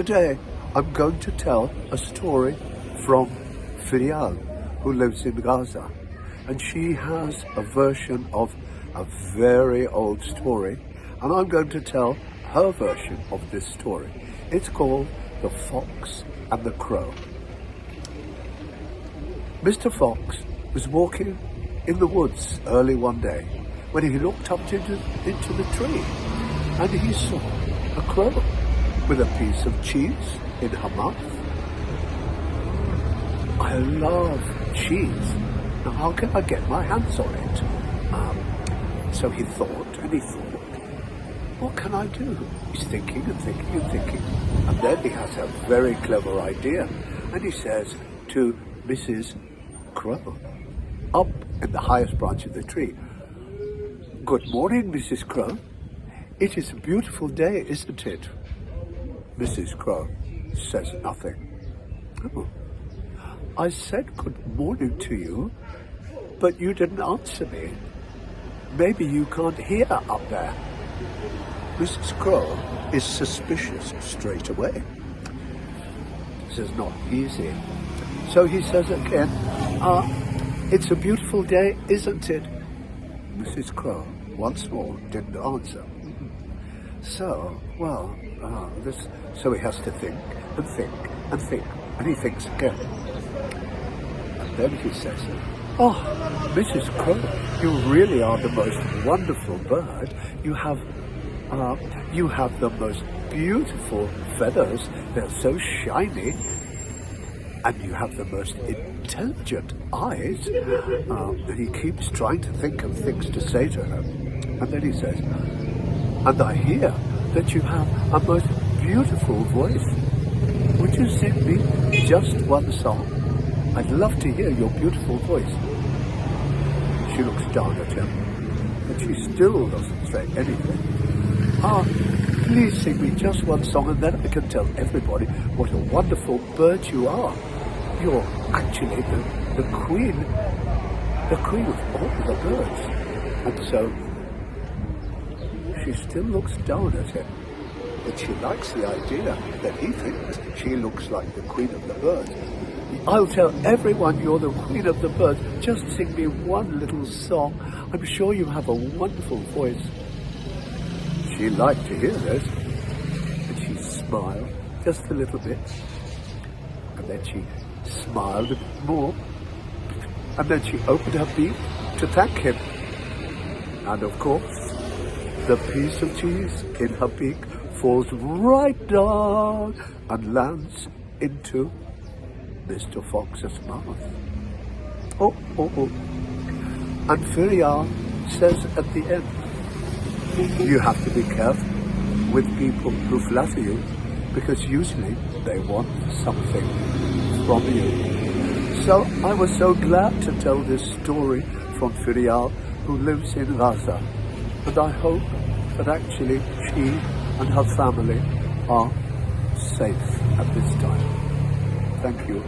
Today I'm going to tell a story from Feryal, who lives in Gaza, and she has a version of a very old story, and I'm going to tell her version of this story. It's called The Fox and the Crow. Mr. Fox was walking in the woods early one day when he looked up into the tree, and he saw a crow with a piece of cheese in her mouth. I love cheese. Now how can I get my hands on it? So he thought, what can I do? He's thinking and thinking and thinking. And then he has a very clever idea. And he says to Mrs. Crow, up in the highest branch of the tree, "Good morning, Mrs. Crow. It is a beautiful day, isn't it?" Mrs. Crow says nothing. "Oh, I said good morning to you, but you didn't answer me. Maybe you can't hear up there." Mrs. Crow is suspicious straight away. This is not easy. So he says again, "It's a beautiful day, isn't it?" Mrs. Crow once more didn't answer. So he has to think and think and think, and he thinks again. And then he says, "Oh, Mrs. Crow, you really are the most wonderful bird. You have the most beautiful feathers. They're so shiny. And you have the most intelligent eyes." And he keeps trying to think of things to say to her. And then he says, "And I hear that you have a most beautiful voice. Would you sing me just one song? I'd love to hear your beautiful voice." She looks down at him, but she still doesn't say anything. "Please sing me just one song, and then I can tell everybody what a wonderful bird you are. You're actually the queen of all the birds." And so she still looks down at him, but she likes the idea that he thinks she looks like the queen of the birds. "I'll tell everyone you're the queen of the birds. Just sing me one little song. I'm sure you have a wonderful voice." She liked to hear this, and she smiled just a little bit, and then she smiled a bit more, and then she opened her beak to thank him. And of course, the piece of cheese in her beak falls right down and lands into Mr. Fox's mouth. Oh. And Feryal says at the end, you have to be careful with people who flatter you, because usually they want something from you. So I was so glad to tell this story from Feryal, who lives in Gaza, and I hope that actually she and her family are safe at this time. Thank you.